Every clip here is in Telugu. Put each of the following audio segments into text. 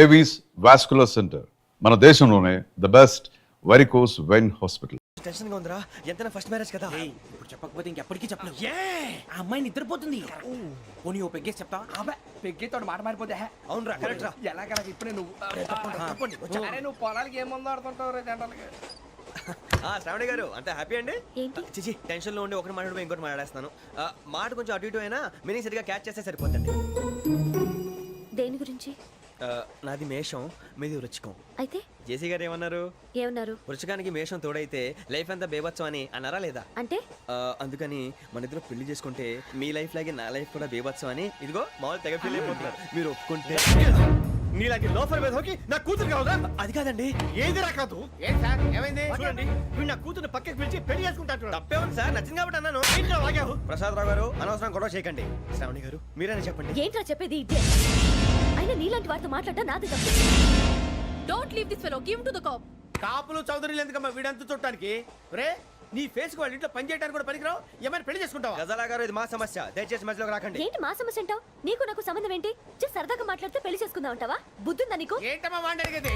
ఏవీస్ వాస్కులర్ సెంటర్, మన దేశంలోనే the best varicose vein hospital. Tension గా ఉందిరా, ఎంతైనా ఫస్ట్ మ్యారేజ్ కదా. ఇప్పుడు చెప్పకపోతే ఇంకెప్పటికీ చెప్పను. ఆ అమ్మాయి నిద్రపోతుంది. పోనీ ఓ పెగ్గేసి చెప్తా. పెగ్గితో మాట మారిపోతే అవునరా, కరెక్ట్ రా. ఎలాగలా ఇప్పుడే నువ్వు తప్పండి, వచ్చా. అరే నువ్వు పొలాలకి ఏముందో ఆడుతుంటావు రే జనరల్గా. శ్రావణి గారు అంతే హ్యాపీ అండి? ఏంటి? చిచి టెన్షన్ లో ఉండి ఒకటి మాట్లాడిపోయి ఇంకోటి మాట్లాడేస్తాను. మాట కొంచెం అటు ఇటు అయినా మీనింగ్ సరిగా క్యాచ్ చేస్తే సరిపోతుంది. దేని గురించి? నాది మేషం, మీది వృచ్చికం. అయితే జేసీ గారు ఏమన్నారు? ఏమన్నారు? వృచ్చికానికి మేషం తోడైతే లైఫ్ అంతా బేబత్సం అని అన్నారా లేదా? అంటే అందుకని మన ఇద్దరు పెళ్లి చేసుకుంటే మీ లైఫ్ లాగే నా లైఫ్ కూడా బేబత్సం అని ఇదిగో మామూలు తెగ ఫీల్ అయిపోతున్నారు. మీరు ఒప్పుకుంటే నీలాంటి లోఫర్ మీద హోకి నా కూతురు కావదా? అది కాదండి. ఏది రాకాదు. ఏం సార్ ఏమైంది? చూడండి, వీడు నా కూతురు పక్కకి పిలిచి పెళ్లి చేసుకుంటాడు. తప్పే ఉంది సార్, నచ్చింది కాబట్టి అన్నాను. ప్రసాద్ రావు గారు అనవసరం గొడవ చేయకండి. శ్రావణి గారు మీరైనా చెప్పండి. ఏంట్రా చెప్పేది? ఇదే అయినా నీలాంటి వారితో మాట్లాడటం నాది తప్పు. Don't leave this fellow, give to the cop. కాపులు చౌదరులు ఎందుకమ్మా వీడంతా చూడటానికి? రే నీ ఫేస్ కు వాళ్ళ ఇంట్లో పని చేయడానికి కూడా పనికిరావు. ఏమైనా పెళ్లి చేసుకుంటావా? గజాలా గారు ఇది మా సమస్య, దయచేసి మధ్యలోకి రాకండి. ఏంటి మా సమస్య అంటావు? నీకు నాకు సంబంధం ఏంటి? జస్ట్ సరదాగా మాట్లాడితే పెళ్లి చేసుకుందాం అంటావా? బుద్ధుందా నీకు? ఏంటమ్మా వాడి అడిగేది?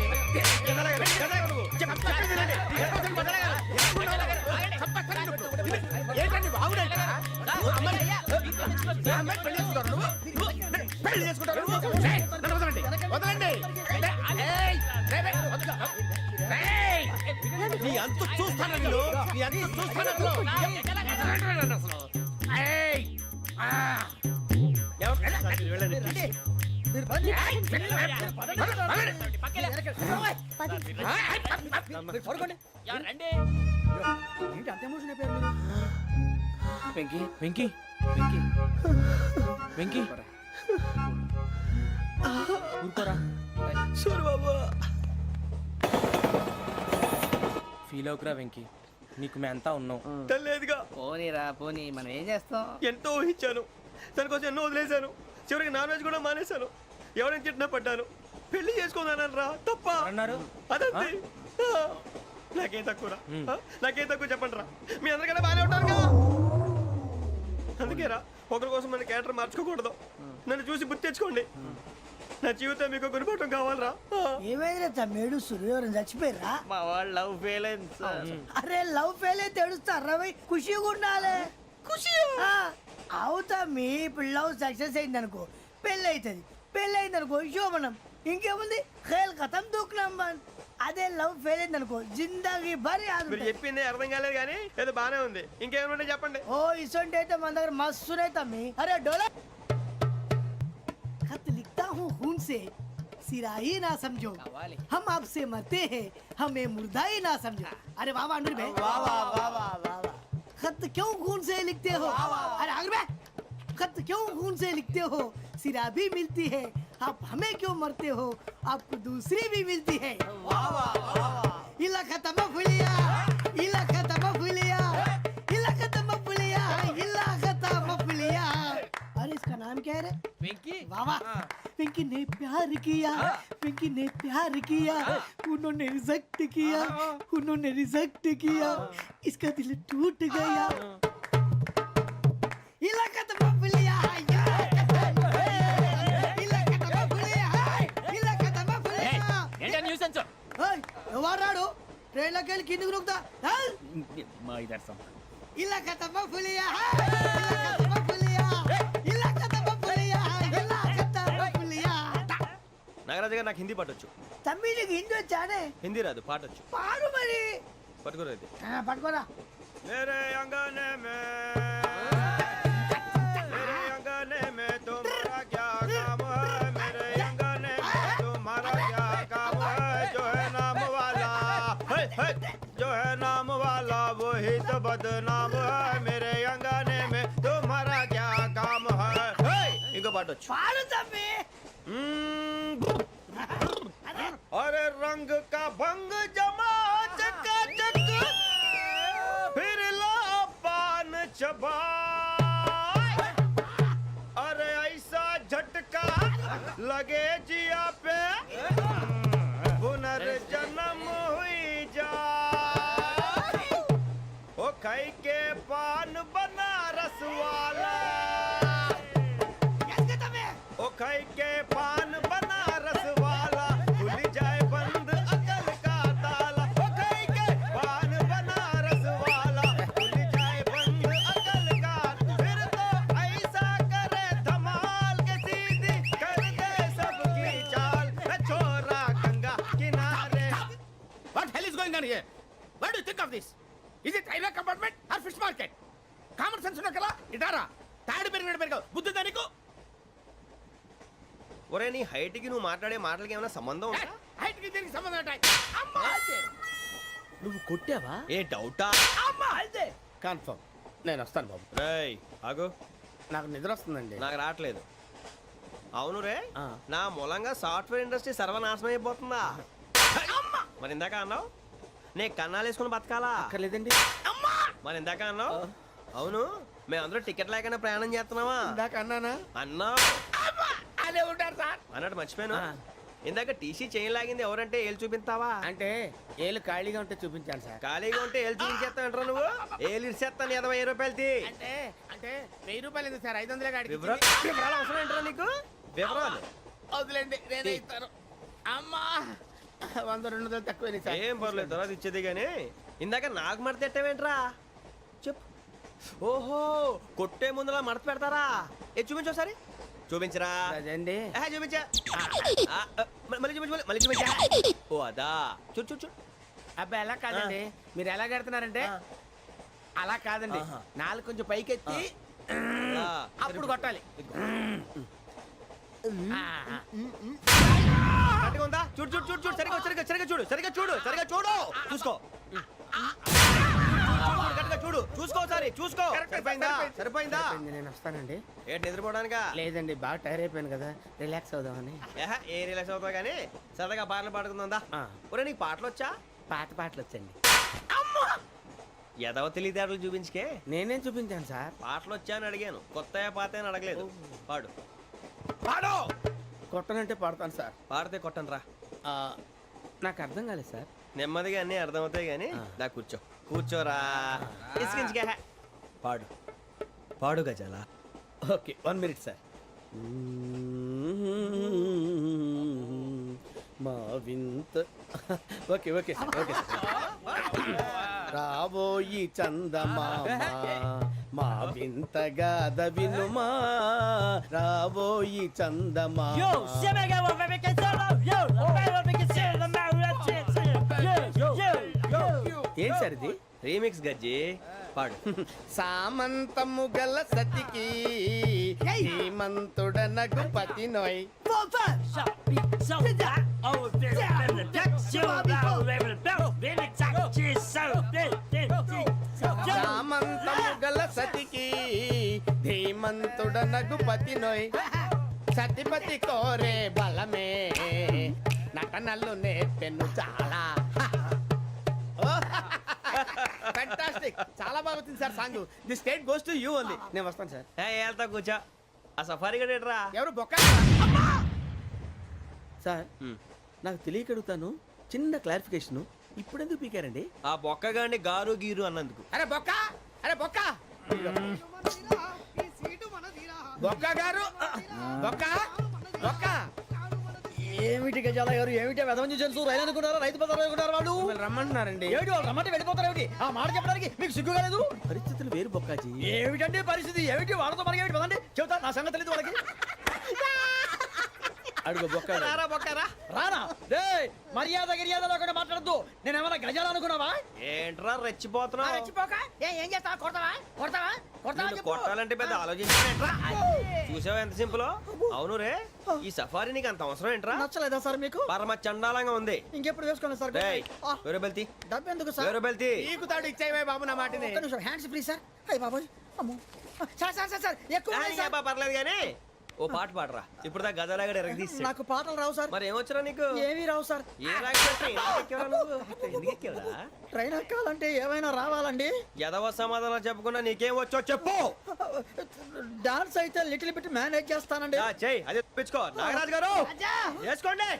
ఏంటండి బాగుండేట? పెళ్లి చేసుకుంటారు. వదలండి. నీ అంత చూస్తాను నేను, నీ అంత చూస్తాను అసలు. వెంకీ వెంకీ వెంకీ వెంకీ ఊరుకోరా. సూరి బాబా ఫీల్ అవుకురా వెంకీ, నీకు మేమంతా ఉన్నాం. తెలియదుగా. పోనీరా పోనీ, మనం ఏం చేస్తాం? ఎంతో ఊహించాను, దానికోసం ఎన్నో వదిలేశాను. చివరికి నాన్ వెజ్ కూడా మానేశాను. ఎవరైనా తిట్టినా పడ్డాను. పెళ్లి చేసుకున్నాను రా, తప్ప అన్నారు. అదంతే. నాకేం తక్కువ రా, నాకేం తక్కువ చెప్పండి రా. మీ అందరికన్నా బాగానే ఉంటారుగా. అందుకే రా, ఒకరి కోసం మన క్యారెక్టర్ మార్చుకోకూడదు. నన్ను చూసి గుర్తు తెచ్చుకోండి. నా జీవితం మీకు గురిపటం కావాలరా. ఏమైందిరా తమ్మేడు సూర్యవరం చచ్చిపోయిరా? మా వాళ్ళు లవ్ ఫెయిల్ అయింది సార్. అరే లవ్ ఫెయిల్ అయితే ఏడుస్తారా? ఖుషిగా ఉండాలి. ఖుషి అవుతా. మీ ఇప్పుడు లవ్ సక్సెస్ అయింది అనుకో పెళ్ళి అవుతుంది. పెళ్ళి అయింది అనుకో శోభనం. ఇంకేముంది ఖేల్ కథం దూకునాం. అదే లవ్ ఫెయిల్ అయింది అనుకో జిందాగీ భారీ. మీరు చెప్పింది అర్థం కాలేదు కానీ ఏదో బానే ఉంది. ఇంకేమైనా చెప్పండి. ఓ ఇసొంటి అయితే మన దగ్గర మస్తునే తమ్మి. అరే డోలా खत लिखता हूँ खून से, सिरा ही ना समझो, हम आपसे मरते हैं, हमें मुर्दा ही ना समझो. अरे वाह वाह अनुर भाई, वाह वाह वाह वाह वाह. खत क्यों खून से लिखते हो? अरे अनुर भाई, खत क्यों खून से लिखते हो? सिरा भी मिलती है, आप हमें क्यों मरते हो? आपको दूसरी भी मिलती है. वाह वाह वाह. इला खत्म फुलिया, इला खत्म फुलिया, इला खत्म फुलिया, इला खत्म फुलिया. अरे इसका नाम क्या है रे? వెంకీ वाह वाह. पिंकी ने प्यार किया, पिंकी ने प्यार किया, उन्होंने रिजेक्ट किया, उन्होंने रिजेक्ट किया, इसका दिल टूट गया. इलाका तो बबलिया है, इलाका तो बबलिया है, इलाका तो बबलिया. ఏంటా న్యూసెన్స్? ओए ఎవరాడు ట్రైన్ లోకి వెళ్ళి కిందకి నొక్కుతా? మా ఇదర్సం इलाका तो बबलिया है, इलाका तो बबलिया, इलाका तो बबलिया, इलाका तो बबलिया. నాగరాజు గారు నాకు హిందీ పాటొచ్చు. తమ్మి నీకు హిందీ వచ్చానే? హిందీ రాదు, పాటొచ్చు. పాడు మరి. పట్టుకోరా ఇది. పట్టుకోరా. मेरे अंगने में मेरे अंगने में तुम्हारा क्या काम है? मेरे अंगने में तुम्हारा क्या काम है? जो है नाम वाला जो है नाम वाला वही तो बदनाम है. मेरे अंगने में तुम्हारा क्या काम है? इनको पाटो పాడు తమ్మి. अरे रंग का भंग जमा चकाचक फिर ला पान चबा. अरे ऐसा झटका लगे जिया पे पुनर्जन्म हुई जा. ओ खाई के पान बनारस वाला, ओ खाई के पान बनारस वाला for this? Is it railway compartment or fish market? Common sense ఉన్నా కదా ఇటారా తాడు పెరిగావు బుద్ధి దానికి. ఒరే నీ హైట్ కి నువ్వు మాట్లాడే మాటలకి ఏమైనా సంబంధం ఉందా? హైట్ కి దీనికి సంబంధం ఉంటాయి. అమ్మా నువ్వు కొట్టావా? ఏ డౌటా? అమ్మా అయితే కన్ఫర్మ్. నేను వస్తాను బాబు. రేయ్ ఆగు, నాకు నిద్ర వస్తుందండి. నాకు రావట్లేదు. అవును రే, ఆ. నా మూలంగా సాఫ్ట్వేర్ ఇండస్ట్రీ సర్వనాశనం అయిపోతుందా? మరి ఇందాక అన్నావు నే కన్నాలు వేసుకుని బతకాలా? అక్కర్లేదండి. అమ్మా మరి ఇందాక అన్నావు అవును మేమందరూ టికెట్ లేకుండా ప్రయాణం చేస్తున్నావా? ఇందాక అన్నానా? అన్నావు. అదే ఉంటారు సార్. అన్నట్టు మర్చిపోయాను. ఆ. ఇందాక టీసీ చేయి లాగింది ఎవరంటే ఏళ్ళు చూపిస్తావా? అంటే ఏళ్ళు ఖాళీగా ఉంటే చూపించాను సార్. ఖాళీగా ఉంటే ఏళ్ళు చూపించేస్తానంటారా నువ్వు? ఏళ్ళు ఇచ్చేస్తాను 20 రూపాయలది. అంటే అంటే 1000 రూపాయలు ఎందుకు సార్? 500 కాడికి వివరాలు అవసరం ఏంటరా నీకు? వివరాలు వదిలేండి, నేనే ఇస్తాను. అమ్మా 100 200 తక్కువ సార్. ఏం పర్లేదు, తర్వాత ఇచ్చేది కానీ ఇందాక నాకు మడత పెట్టావేంట్రా? చెప్పు. ఓహో, కొట్టే ముందులా మడత పెడతారా? ఏ చూపించు ఒకసారి. చూపించరా? అదండి. చూపించా. మళ్ళీ చూపించు, మళ్ళీ చూపించా. ఓ అదా, చూడు చూడు చూడు. అబ్బాయి ఎలా కాదండి, మీరు ఎలా కడుతున్నారంటే అలా కాదండి. ఆహా. నాలుగు కొంచెం పైకెత్తి అలా. అప్పుడు కొట్టాలి. కరెక్ట్గా ఉందా? చూడు చూడు చూడు చూడు, సరిగా సరిగా సరిగా చూడు, సరిగా చూడు, సరిగా చూడు, చూసుకో. కరెక్ట్గా చూడు, చూసుకో సారి, చూసుకో. సరిపోయిందా? సరిపోయిందా? సరిపోయింది, నేను వస్తానండి. ఏంటి నిద్రపోవడానికా? లేదండి, బాగా టైర్ అయిపోయాను కదా, రిలాక్స్ అవుదామని. ఏ రిలాక్స్ అవుతావు కానీ సరదాగా పాటలు పాడుకుందా? ఆ. ఒరే నీకు పాటలు వచ్చా? పాత పాటలు వచ్చండి. ఎదవ తెలివితేటలు చూపించుకే. నేనేం చూపించాను సార్? పాటలు వచ్చా అని అడిగాను, కొత్త పాత అని అడగలేదు. పాడు పాడు. కొట్టనంటే పాడతాను సార్. పాడితే కొట్టను రా. ఆ, నాకు అర్థం కాలేదు సార్. నెమ్మదిగా అన్నీ అర్థమవుతాయి కానీ దా కూర్చో. కూర్చోరా. ఇసుకించుకే. పాడు పాడు గజాల. Okay, 1 minute sir. మా వింత. Okay okay sir, okay sir. రాబోయి చందమామ మా వింతగా దవినుమా, రాబోయి చందమామ. ఏం సార్ ఇది? రీమిక్స్ గజ్జి. పాడు. సామంతము గల సతికి హేమంతుడనగు పతి నోయ్. సామంతము గల సతికి ధీమంతుడనగు పతి నోయ్. సతిపతి కోరే బలమే నటనలు నేర్పెను చాలా. ఫ్యాంటాస్టిక్, చాలా బాగా వచ్చింది sir song. The state goes to you only. నేను వస్తాను సార్. వెళ్తా కూర్చో. ఆ సఫారీ గడేట్రా. ఎవరు బొక్క సార్? నాకు తెలియక అడుగుతాను, చిన్న క్లారిఫికేషన్. ఇప్పుడు ఎందుకు పీకారండి? ఆ బొక్కగాండి గారు గీరు అన్నందుకు. అరే బొక్క, అరే బొక్క, బొక్క గారు, బొక్క బొక్క. ఏమిటి గజాల గారు, ఏమిటి వెదవని జంతువు రైలు అనుకున్నారా? రైతు బజార్ అనుకున్నారు వాళ్ళు. మిమ్మల్ని రమ్మంటున్నారండి. ఏమిటి వాళ్ళు రమ్మంటే వెళ్ళిపోతారు? ఏమిటి ఆ మాట చెప్పడానికి మీకు సిగ్గు కాలేదు? పరిస్థితులు వేరు బొక్కాజీ. ఏమిటండి పరిస్థితి? ఏమిటి వాళ్ళతో మనకి ఏమిటి? పదండి చెబుతా, నా సంగతి తెలియదు వాళ్ళకి. అడుగు బొక్క. రారా బొక్కరా. రానా రే, మర్యాద గిర్యాద లేకుండా మాట్లాడద్దు. నేను ఏమైనా గజాలు అనుకున్నావా? ఏంట్రా రెచ్చిపోతున్నావు? రెచ్చిపోక ఏం చేస్తావా? కొడతావా కొడతావా కొడతావా నిన్ను చెప్పు. కొట్టాలంటే పెద్ద ఆలోచించానేంట్రా. చూసావా ఎంత సింపుల్? అవును రే, ఈ సఫారీ నీకు అంత అవసరం ఏంట్రా? నచ్చలేదా సార్ మీకు? పరమ చండాలంగా ఉంది. ఇంకెప్పుడు వేసుకోండి సార్. డేయ్, వేరే బెల్తి, డబ్బు ఎందుకు సార్? వేరే బెల్తి. నీకు తాడు ఇచ్చేవే బాబు నా మాటని. ఒక్క నిమిషం, హ్యాండ్స్ ఫ్రీ సార్. అయ్యి బాబోయ్, అమ్మో. సార్ సార్ సార్ సార్ ఎక్కువ ఉన్నాయి సార్. పర్లేదు కానీ ఓ పాట పాడరా. ఇప్పుడు దా గదలాగడ ఎరగదీసి. నాకు పాటలు రావు సార్. మరి ఏమొచ్చరా నీకు? ఏమీ రావు సార్. ఏ రాకెవరా? ట్రైన్ ఎక్కాలంటే ఏమైనా రావాలండి. ఎదవ సమాధానం చెప్పకుండా నీకేం వచ్చో చెప్పు. డాన్స్ అయితే లిటిల్ బిట్ మేనేజ్ చేస్తానండి. చెయ్యి, అదే తెప్పించుకో. నాగరాజు గారు వేసుకోండి.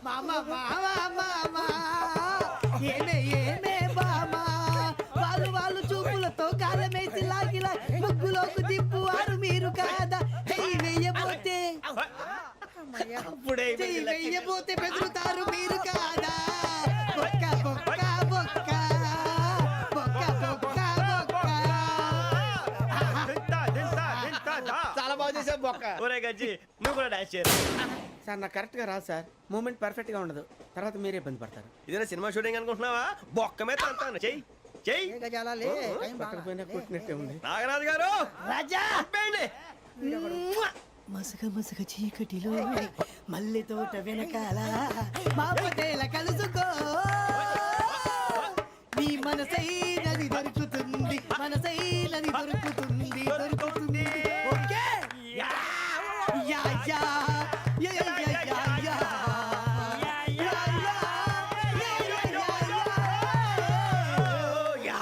మామా మామా మామా ఏమే ఏమే బామా, వాళ్ళు వాళ్ళు చూపులతో కాలమేసి లాగిలా ముగ్గులోకి తిప్పువారు మీరు కాదా? చెయ్యి వెయ్యబోతే అప్పుడే చెయ్యి వెయ్యబోతే బెదురుతారు మీరు కాదా? బొక్క బొక్క బొక్క బొక్క బొక్క బొక్క. చాలా బాగా చేసావు బొక్క. ఒరే గజ్జి, నువ్వు కూడా డాన్స్ చేయరు. సార్ నాకు కరెక్ట్ గా రాదు సార్. మూమెంట్ పర్ఫెక్ట్ గా ఉండదు, తర్వాత మీరే ఇబ్బంది పడతారు. ఇదేనా సినిమా షూటింగ్ అనుకుంటున్నావా? బొక్క మీద అంటాను చెయ్యి. చెయ్యి నాగరాజు గారు రాజా చంపేయండి. మసక మసక చీకటిలో మల్లె తోట వెనకాల మా పటేల కలుసుకో నీ మనసైనది దొరుకుతుంది మనసైనది దొరుకుతుంది దొరుకుతుంది okay yeah yeah yeah yeah yeah yeah yeah yeah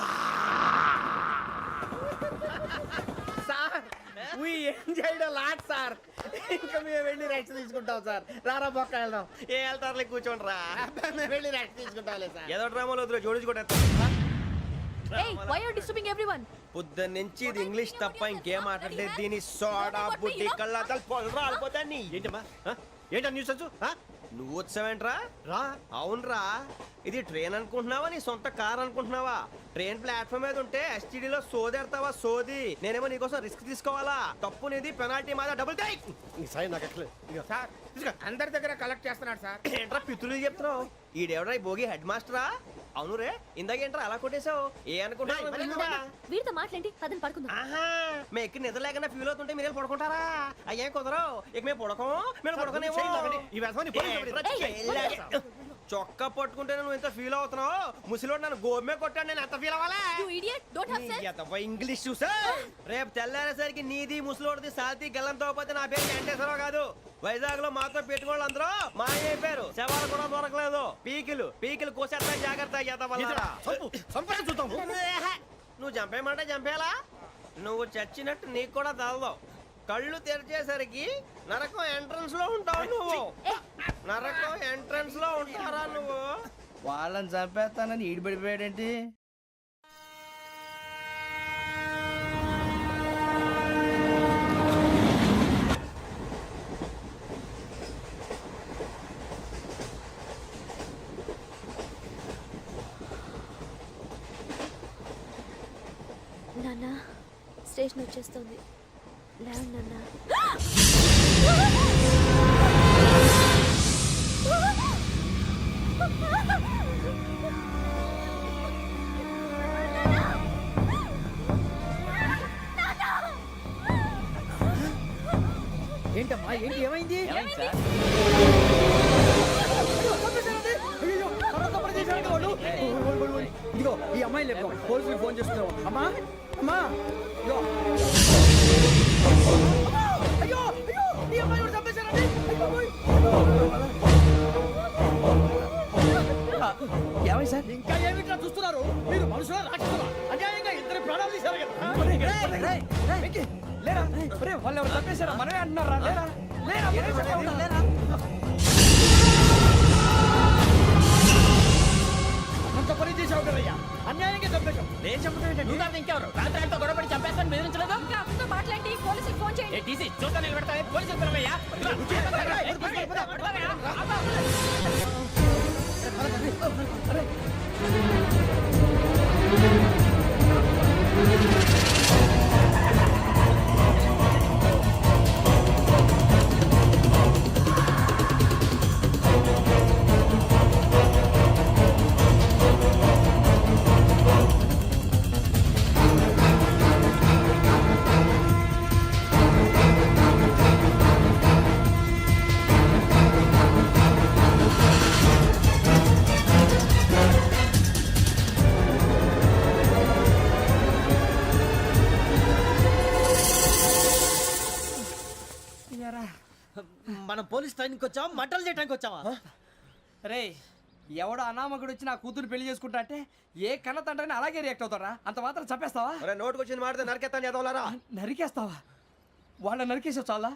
sir we enjoyed a lot sir ఇంకా మేము వెళ్ళి రెస్ట్ తీసుకుంటాం సార్ రారా బొక్క వెళ్దాం ఏ వెళ్తారులే కూర్చోండి రా. మేము వెళ్ళి రెస్ట్ తీసుకుంటాంలే సార్ ఏదో డ్రామాలో వద్దు జోడించుకుంటా. Hey, why are you disturbing everyone? పొద్దున్న నుంచి ఇది ఇంగ్లీష్ తప్ప ఇంకేం మాట్లాడలేదు. దీని సోడా బుడ్డి కళ్ళతలు పొలరా అల్పోతాన్ని. ఏంటమ్మా ఏంటా న్యూస్ వచ్చు? నువ్వు వచ్చావేంట్రా? రా. అవునరా, ఇది ట్రైన్ అనుకుంటున్నావా నీ సొంత కార్ అనుకుంటున్నావా? ట్రైన్ ప్లాట్ఫామ్ మీద ఉంటే ఎస్టీడీలో సోదేడతావా సోది? నేనేమో నీకోసం రిస్క్ తీసుకోవాలా? తప్పు నీది, పెనాల్టీ మాదా, డబుల్ టై. సాయి నాకు ఎట్లే సార్ అందరి దగ్గర కలెక్ట్ చేస్తున్నాడు సార్. ఏంట్రా పితులు చెప్తున్నావు? ఈడెవడ్రా ఈ భోగి హెడ్ మాస్టరా? అవును రే, ఇందాకేంట్రా అలా కొట్టేశావు? ఏ అనుకుంటున్నా? వీరితో మాట్లాడి అతను పడుకుందాం. ఆహా, మేము ఎక్కడ నిద్ర లేకుండా ఫీల్ అవుతుంటే మీరు పడుకుంటారా? అయ్యే కుదరవు. ఇక మేము పడకం, మేము పడకనేమో. చొక్కా పట్టుకుంటే నువ్వు ఎంత ఫీల్ అవుతున్నావు? ముసలివాడు నన్ను గోమే కొట్టాడు, నేను ఎంత ఫీల్ అవ్వాలా? You idiot! Don't have sense! English చూసా? రేపు తెల్లారేసరికి నీది ముసలోడిది సాతి గల్లంతో పోతే నా పేరు వెంకటేశ్వరరావు కాదు. వైజాగ్ లో మాతో పెట్టుకోళ్ళు అందరూ మాయైపోయారు. శవాలు కూడా దొరకలేదు. పీకిలు కోసేస్తా, జాగ్రత్త. నువ్వు చంపేయమంటే చంపేలా? నువ్వు చచ్చినట్టు నీకు కూడా తగదు. కళ్ళు తెరిచేసరికి నరకం ఎంట్రన్స్ లో ఉంటావు నువ్వు. నరకం ఎంట్రన్స్ లో ఉంటారా నువ్వు? వాళ్ళని చంపేస్తానని ఈడిపడిపోయాడేంటి? నాన్న స్టేషన్ వచ్చేస్తుంది. లేవండి నాన్న. ఏంటమ్మా ఏంటి ఏమైంది? ఇదిగో ఈ అమ్మాయి లేదు, పోలీసులు ఫోన్ చేస్తున్నావు. అమ్మా అమ్మా ఇదిగో. అయ్యో అయ్యో ఈ అమ్మాయి కూడా చంపేశారండి. ఏమై సార్? ఇంకా ఏమిట్లా చూస్తున్నారు? మీరు మనుషుల రాక్షసులా? అన్యాయంగా ఇద్దరు ప్రాణాలు తీశారు కదా. లేరా వాళ్ళు ఎవరు చంపేశారా? మనమే అంటున్నారా? లేరా లేరా లేరా. అంత పని చేసావు కదయ్యా, అన్యాయంగా చంపేశావు. నేను చెప్పడం నువ్వు కాదు ఇంకెవరు? రాత్రి గొడవపడి చంపేస్తాను బెదిరించలేదు. ఇంకా అతనితో మాట్లాడి పోలీసులకు ఫోన్ చేయండి. టీసీ చూస్తా నిలబెడతా, పోలీసులు పిలవయ్యా. మనం పోలీస్ ట్రైనింగ్కి వచ్చావా మంటలు చేయడానికి వచ్చావా? రే ఎవడో అనామకుడు వచ్చి నా కూతురు పెళ్లి చేసుకుంటా అంటే ఏ కన్న తండ్రిని అలాగే రియాక్ట్ అవుతారా? అంత మాత్రం చంపేస్తావా? నోటుకు వచ్చింది మాడితే నరికెత్తాను చదవాలరా. నరికేస్తావా? వాళ్ళని నరికేసావు చాలా,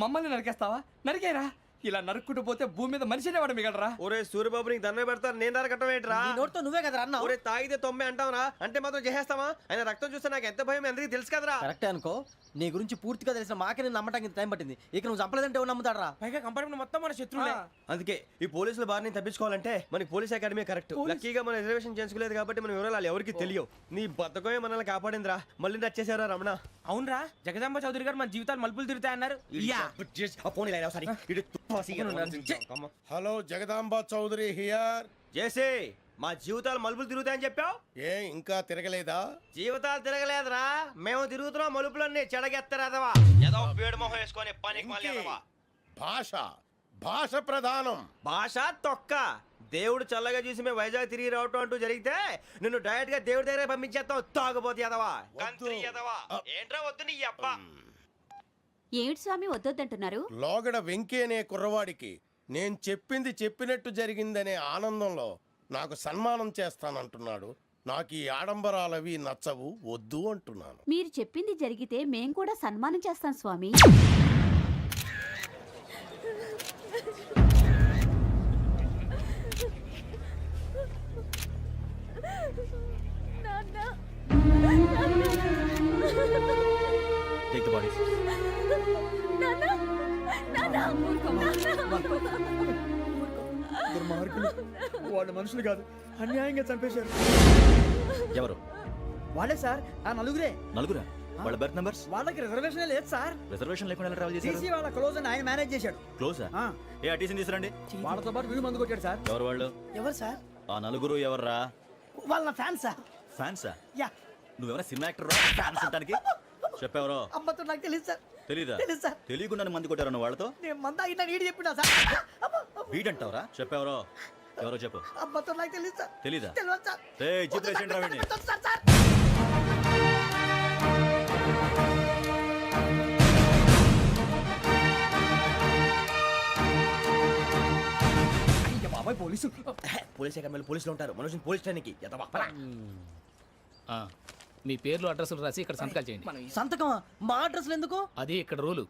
మమ్మల్ని నరికేస్తావా? నరికేరా. ఇలా నరుక్కుంటూ పోతే భూమి మీద మనిషినే వాడు మిగలరా. ఒరే సూర్యబాబు నీకు దండ పెడతారు, నేను నరకటం ఏంట్రా? నీ నోటితో నువ్వే కదా అన్నావు. ఒరే తాగితే తొమ్మే అంటావరా? అంటే మాత్రం చేసేస్తావా? ఆయన రక్తం చూస్తే నాకు ఎంత భయం అందరికీ తెలుసు కదరా. కరెక్టే అనుకో, నీ గురించి పూర్తిగా తెలిసిన మాకే నేను నమ్మటానికి ఇంత టైం పట్టింది. ఇక నువ్వు చంపలేదంటే ఎవరు నమ్ముతాడరా? పైగా కంపార్ట్మెంట్ మొత్తం మన శత్రువులే. అందుకే ఈ పోలీసుల బారిని తప్పించుకోవాలంటే మనకి పోలీస్ అకాడమీ కరెక్ట్. లక్కీగా మన రిజర్వేషన్ చేసుకోలేదు కాబట్టి మన వివరాలు ఎవరికి తెలియవు. నీ బతకమే మనల్ని కాపాడిందిరా. మళ్ళీ నచ్చేసారా రమణ? అవునరా, జగదాంబ చౌదరి గారు మన జీవితాలు మలుపులు తిరుగుతాయన్నారు. Hello, Jagadamba Chowdary here. JC మా జీవితాలు మలుపులు తిరుగుతాయని చెప్పావు. ఏ ఇంకా తిరగలేదా? జీవితాలు తిరగలేదురా, మేము తిరుగుతున్నాం మలుపులన్నీ. చెడగెత్తరాదవా ఏదో పేడు మొహం వేసుకొని పనికి మళ్ళీ ఎదవా. భాష భాష ప్రధానం. భాష తొక్క. దేవుడు చల్లగా చూసి మేము వైజాగ్ తిరిగి రావటం అంటూ జరిగితే నిన్ను డైరెక్ట్ గా దేవుడి దగ్గర పంపించేస్తాం. తాగబోతు ఎదవా, కంత్రి ఎదవా. ఏంట్రా వద్దు నీ అబ్బా. ఏమిటి స్వామి వద్దొద్దంటున్నారు? లోగడ వెంకీ అనే కుర్రవాడికి నేను చెప్పింది చెప్పినట్టు జరిగిందనే ఆనందంలో నాకు సన్మానం చేస్తానంటున్నాడు. నాకు ఈ ఆడంబరాలవి నచ్చవు, వద్దు అంటున్నాను. మీరు చెప్పింది జరిగితే మేం కూడా సన్మానం చేస్తాం స్వామి. Take the bodies. దుర్మార్గులు, వాళ్ళు మనుషులు కాదు, అన్యాయంగా చంపేశారు. ఎవరు? వాళ్ళే సార్, ఆ నలుగురే. నలుగురా? వాళ్ళ బర్త్ నంబర్స్? వాళ్ళకి రిజర్వేషన్ లేదు సార్. రిజర్వేషన్ లేకుండా ఎలా ట్రావెల్ చేశారు? టీసీ వాళ్ళ క్లోజ్ అని ఆయన మేనేజ్ చేశాడు. క్లోజా? ఆ, ఏ ఆ టీసీని తీసుకురండి. వాళ్ళతో పాటు వీళ్ళు మందు కొట్టాడు సార్. ఎవరు వాళ్ళు? ఎవరు సార్? ఆ నలుగురు ఎవర్రా? వాళ్ళ ఫ్యాన్ సార్. ఫ్యాన్సా? యా. నువ్వెవరా సినిమా యాక్టర్ ఫ్యాన్స్ అంటానికి? చెప్పెవరో? అమ్మతో నాకు తెలియదు సార్. తెలీదా? తెలీదు సార్. తెలియకుండా మంది కొట్టారన్న వాళ్ళతో? నేను మంద అయినా నీడి చెప్పినా సార్. వీడంటావరా? చెప్పెవరో? ఎవరో చెప్పు. అమ్మతో నాకు తెలియదు సార్. తెలీదా? తెలియదు సార్. ఏయ్, జీప్ రేసేయండి రా వీడిని. పెట్టొద్దు సార్, సార్. అయ్య బాబాయ్ పోలీసు. పోలీస్ అకాడమీలో పోలీసులు ఉంటారు. మనోజ్ పోలీస్ ట్రైనింగ్కి ఎదవా. మీ పేర్లు అడ్రస్లు రాసి ఇక్కడ సంతకాలు చేయండి. సంతకమా? మా అడ్రస్లు ఎందుకు? అది ఇక్కడ రూలు.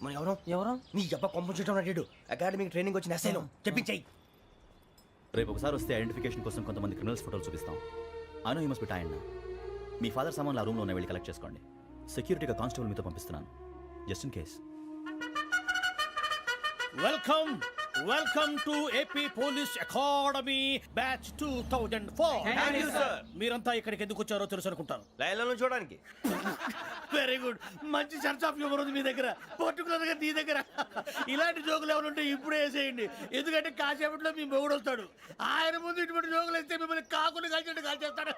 మనం ఎవరో ఎవరో? నీ అబ్బా పంపించడం అడిగాడు. అకాడమిక్ ట్రైనింగ్ వచ్చిన అసైలం చెప్పించాయి. రేపు ఒకసారి వస్తే ఐడెంటిఫికేషన్ కోసం కొంతమంది క్రిమినల్స్ ఫోటోలు చూపిస్తాం. I know you must be tired now. Me father సామాన్లు ఆ రూమ్లో ఉన్న వెళ్ళి కలెక్ట్ చేసుకోండి. సెక్యూరిటీగా కానిస్టేబుల్ మీతో పంపిస్తున్నాను, just in case. Welcome welcome to AP police academy batch 2004. మీరంతా ఇక్కడికి ఎందుకు వచ్చారో తెలుసు అనుకుంటాను. లైన్లను చూడడానికి. వెరీ గుడ్, మంచి సెన్స్ ఆఫ్ హ్యూమర్ ఉంది మీ దగ్గర, పర్టికులర్ గా నీ దగ్గర. ఇలాంటి జోకులు ఏమైనా ఉంటే ఇప్పుడే వేసేయండి, ఎందుకంటే కాసేపట్లో మీ మొగుడు వస్తాడు. ఆయన ముందు ఇటువంటి జోకులు వేస్తే మిమ్మల్ని కాకుని కాల్చేట్టు కాల్చేస్తాడు.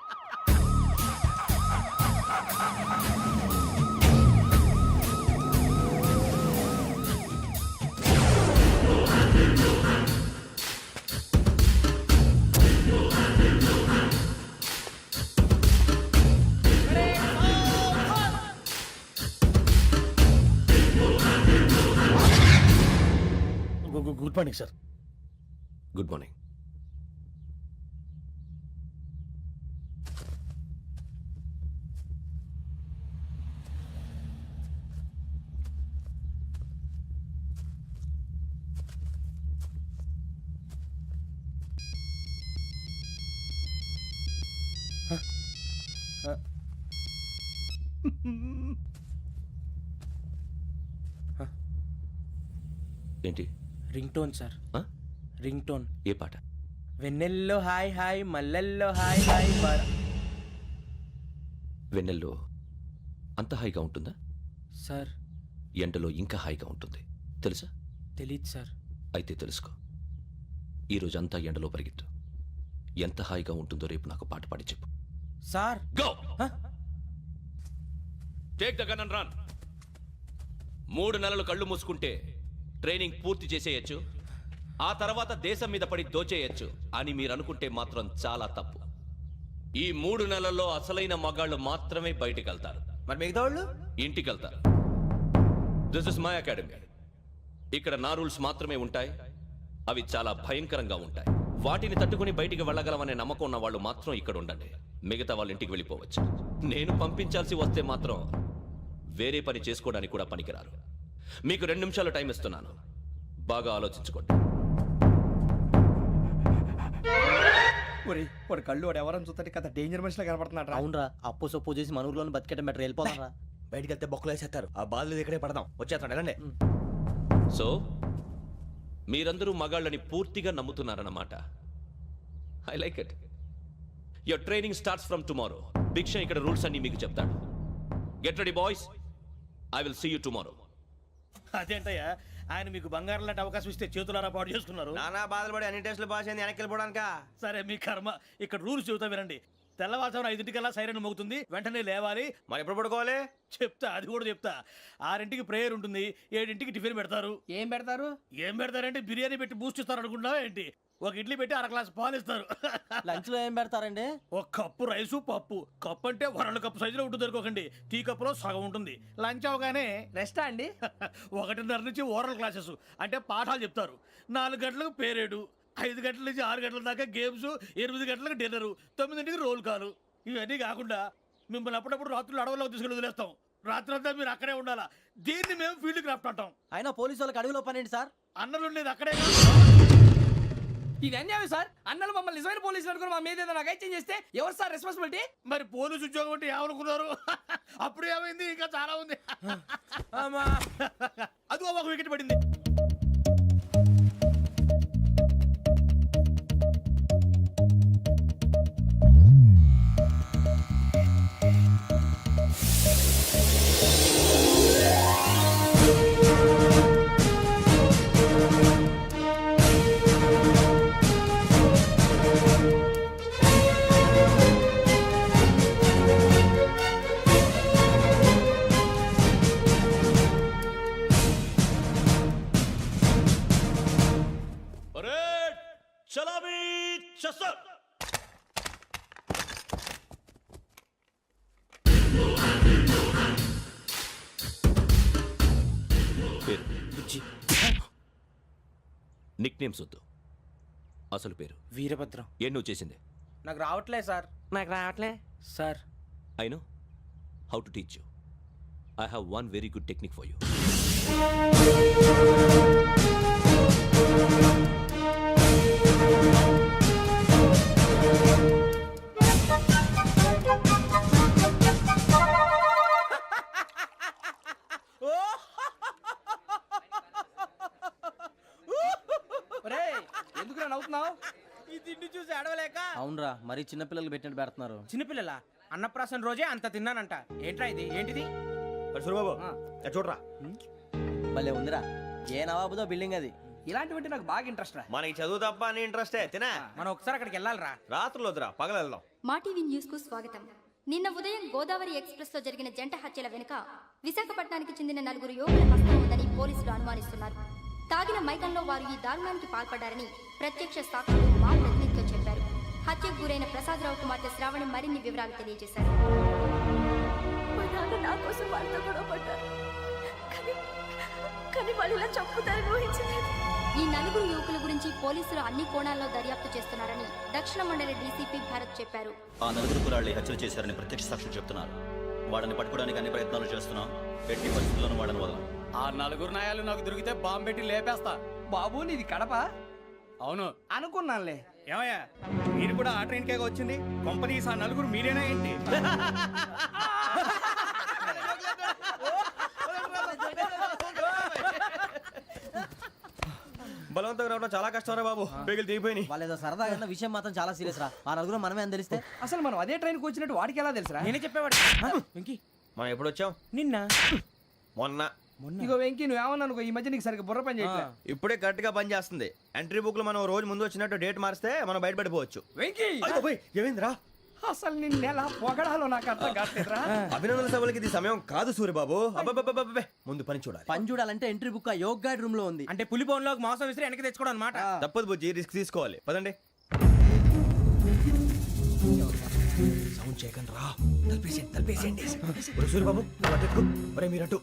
Good morning sir. Good morning. ఏంటి? Ring tone sir. Ring tone. ఏ పాట? వెన్నెల్లో హాయ్ హాయ్, మల్లెల్లో హాయ్ హాయ్. వెన్నెల్లో అంత హాయిగా ఉంటుందా సార్? ఎండలో ఇంకా హాయిగా ఉంటుంది తెలుసా? తెలీదు సార్. అయితే తెలుసుకో. ఈరోజు అంతా ఎండలో పరిగెత్తు. ఎంత హాయిగా ఉంటుందో రేపు నాకు పాట పాడి చెప్పు. Sir go take the gun and run. 3 నెలలు కళ్ళు మూసుకుంటే ట్రైనింగ్ పూర్తి చేసేయచ్చు, ఆ తర్వాత దేశం మీద పడి దోచేయచ్చు అని మీరు అనుకుంటే మాత్రం చాలా తప్పు. ఈ 3 నెలల్లో అసలైన మగాళ్ళు మాత్రమే బయటికి వెళ్తారు. మరి మిగతా వాళ్ళు ఇంటికి వెళ్తారు. This is my academy. ఇక్కడ నా రూల్స్ మాత్రమే ఉంటాయి. అవి చాలా భయంకరంగా ఉంటాయి. వాటిని తట్టుకుని బయటికి వెళ్ళగలమనే నమ్మకం ఉన్న వాళ్ళు మాత్రం ఇక్కడ ఉండండి. మిగతా వాళ్ళు ఇంటికి వెళ్ళిపోవచ్చు. నేను పంపించాల్సి వస్తే మాత్రం వేరే పని చేసుకోవడానికి కూడా పనికిరారు. మీకు 2 నిమిషాలు టైం ఇస్తున్నాను, బాగా ఆలోచించుకోండి. వాడు కళ్ళు వాడు ఎవరని చూస్తే కదా డేంజర్ మనిషిలో కనపడుతున్నాడు. అవునరా, అప్పు సొప్పు చేసి మన ఊర్లో బతికేట బెటర్. వెళ్ళిపోతారా? బయటికి వెళ్తే బొక్కలు వేసేస్తారు. ఆ బాధలు ఇక్కడే పడదాం. వచ్చేస్తాడు వెళ్ళండి. సో మీరందరూ మగాళ్ళని పూర్తిగా నమ్ముతున్నారన్నమాట. I like it. Your training starts from tomorrow. భిక్ష ఇక్కడ రూల్స్ అన్ని మీకు చెప్తాడు. Get ready boys, I will see you tomorrow. అదేంటయ్యా ఆయన మీకు బంగారం లాంటి అవకాశం ఇస్తే చేతులారా పాటు చేసుకున్నారు. నానా బాధలు పడి అన్ని టెస్టులు పాస్ అయింది వెనక్కి వెళ్ళిపోవడానికా? సరే మీ కర్మ. ఇక్కడ రూల్స్ చెబుతా వినండి. తెల్లవారుజామున 5:00కల్లా సైరన్ మోగుతుంది, వెంటనే లేవాలి. మరి ఎప్పుడు పడుకోవాలి? చెప్తా, అది కూడా చెప్తా. 6ంటికి ప్రేయర్ ఉంటుంది, 7ంటికి టిఫిన్ పెడతారు. ఏం పెడతారు? ఏం పెడతారంటే బిర్యానీ పెట్టి బూస్ట్ ఇస్తారు అనుకుంటున్నావా ఏంటి? ఒక ఇడ్లీ పెట్టి 1/2 గ్లాస్ పాలు ఇస్తారు. లంచ్ లో ఏం పెడతారండి? ఒక కప్పు రైసు పప్పు. కప్పు అంటే 2 కప్పు సైజులో ఉంటుంది అనుకోకండి. టీ కప్పులో సగం ఉంటుంది. లంచ్ అవగానే రెస్టా అండి? 1:30 నుంచి ఓరల్ క్లాసెస్ అంటే పాఠాలు చెప్తారు. 4 గంటలకు పేరేడు, 5 గంటల నుంచి 6 గంటల దాకా గేమ్స్, 8 గంటలకు డిన్నర్, 9ంటికి రోల్ కాలు. ఇవన్నీ కాకుండా మిమ్మల్ని అప్పుడప్పుడు రాత్రులు అడవుల్లో తీసుకుని వదిలేస్తాం. రాత్రి అంతా మీరు అక్కడే ఉండాలా. దీన్ని మేము ఫీల్డ్ క్రాఫ్ట్ అంటాం. అయినా పోలీసు వాళ్ళకి అడవిలో పని ఏంటి సార్? అన్నలు ఉండేది అక్కడే. ఇది అన్యాయం సార్. అన్నలు మమ్మల్ని నిజమైన పోలీసులు అనుకుని మా మీద ఏదైనా అగైత్యం చేస్తే ఎవరు సార్ రెస్పాన్సిబిలిటీ? మరి పోలీసు ఉద్యోగం అంటే ఏమనుకున్నారు? అప్పుడు ఏమైంది? ఇంకా చాలా ఉంది. అది ఒక వికెట్ పడింది. చలామీ చసర్. పేరు నిక్ నేమ్స్ వద్దు, అసలు పేరు. వీరభద్రం. ఏం నువ్వు చేసింది? నాకు రావట్లే సార్. నాకు రావట్లే sir. I know how to teach you. I have one very good technique for you. ఎందుకు నవ్వుతున్నావు? ఈ తిండి చూసి అడవలేక. అవునరా, మరి చిన్నపిల్లలు పెట్టినట్టు పెడుతున్నారు. చిన్నపిల్లల అన్నప్రాసన రోజే అంత తిన్నానంట. ఏంట్రా ఇది? ఏంటిది? సూరిబాబు చూడరా. భలే ఉందిరా. ఏ నవాబుదో బిల్డింగ్ అది. ఇలాంటివంటే నాకు బాగా ఇంట్రెస్ట్ రా. మనకి చదువు తప్ప అని ఇంట్రెస్టే. తినా మనం ఒకసారి అక్కడికి వెళ్ళాలిరా. రాత్రులు వద్దురా, పగలు వెళ్దాం. మా టీవీ న్యూస్ కు స్వాగతం. నిన్న ఉదయం గోదావరి ఎక్స్ప్రెస్ లో జరిగిన జంట హత్యల వెనుక విశాఖపట్నానికి చెందిన 4 యువకుల హస్తం ఉందని పోలీసులు అనుమానిస్తున్నారు. తాగిన మైకంలో వారు ఈ దారుణానికి పాల్పడ్డారని ప్రత్యక్ష సాక్షులు మా ప్రతినిధితో చెప్పారు. హత్యకు గురైన ప్రసాదరావు కుమార్తె శ్రావణి మరిన్ని వివరాలు తెలియజేశారు. నా కోసం వాళ్ళతో గొడవ పడ్డారు, కానీ వాళ్ళు ఇలా చంపుతారని ఊహించలేదు. ఈ 4 యువకుల గురించి పోలీసులు అన్ని కోణాల్లో దర్యాప్తు చేస్తున్నారని దక్షిణ మండలి డీసీపీ భరత్ చెప్పారు. ఆ 4 కుర్రాళ్ళు హత్యలు చేశారని ప్రత్యక్ష సాక్షులు చెప్తున్నారు. వాళ్ళని పట్టుకోవడానికి అన్ని ప్రయత్నాలు చేస్తున్నాం. ఎట్టి పరిస్థితుల్లోనూ వాళ్ళని వదలం. ఆ 4 నాయాలు నాకు దొరికితే బాంబు పెట్టి లేపేస్తా. బాబు నీది కడప? అవును అనుకున్నానులే. ఏమయ్యా, మీరు కూడా ఆ ట్రైన్ కేగా వచ్చింది? కంపెనీస్ ఆ 4 మీరేనా ఏంటి? బలవంతంగా రావడం చాలా కష్టం రా బాబు. పేగులు దిగిపోయినాయి. వాళ్ళు ఏదో సరదాగా విషయం మాత్రం చాలా సీరియస్ రా. ఆ 4 మనమే అని తెలిస్తే అసలు మనం అదే ట్రైన్కి వచ్చినట్టు వాడికి ఎలా తెలుసురా? నేనే చెప్పేవాడు. వెంకీ మనం ఎప్పుడు వచ్చాం? నిన్న మొన్న. ఇగో వెంకీ నువ్వేమన్నా అనుకో, ఈ మధ్య నీకు సరిగ్గా బుర్ర పని చేయట్లే. ఇప్పుడే కరెక్ట్ గా పని చేస్తుంది. ఎంట్రీ బుక్ లో మనం రోజు ముందు వచ్చినట్టు డేట్ మారిస్తే మనం బయటపడిపోవచ్చు. వెంకీ ఏమైందిరా? అసలు నిన్న ఎలా పొగడాలో నాకు అర్థం కాట్లేదురా. అభినందన సభలకి ఇది సమయం కాదు సూరిబాబు. అబ్బబ్బబ్బబ్బబ్బే, ముందు పని చూడాలి. పని చూడాలంటే ఎంట్రీ బుక్ ఆ యోగ్ గైడ్ రూమ్ లో ఉంది. అంటే పులి బోన్ లోకి మాంసం విసిరి వెనక్కి తెచ్చుకోవడం అనమాట. తప్పదు బుజ్జి, రిస్క్ తీసుకోవాలి. పదండి. సౌండ్ చేయకండి రా. తలపేసేయండి. సూరిబాబు నువ్వు అటు ఎక్కు. ఒరే మీరు అటు.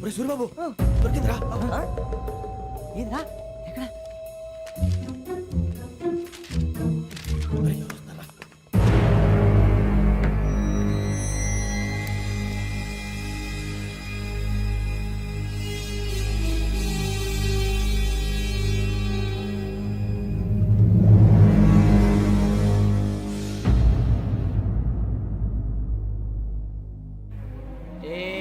ఒరే సూరిబాబు దొరికిందిరా. ఏంద్రా?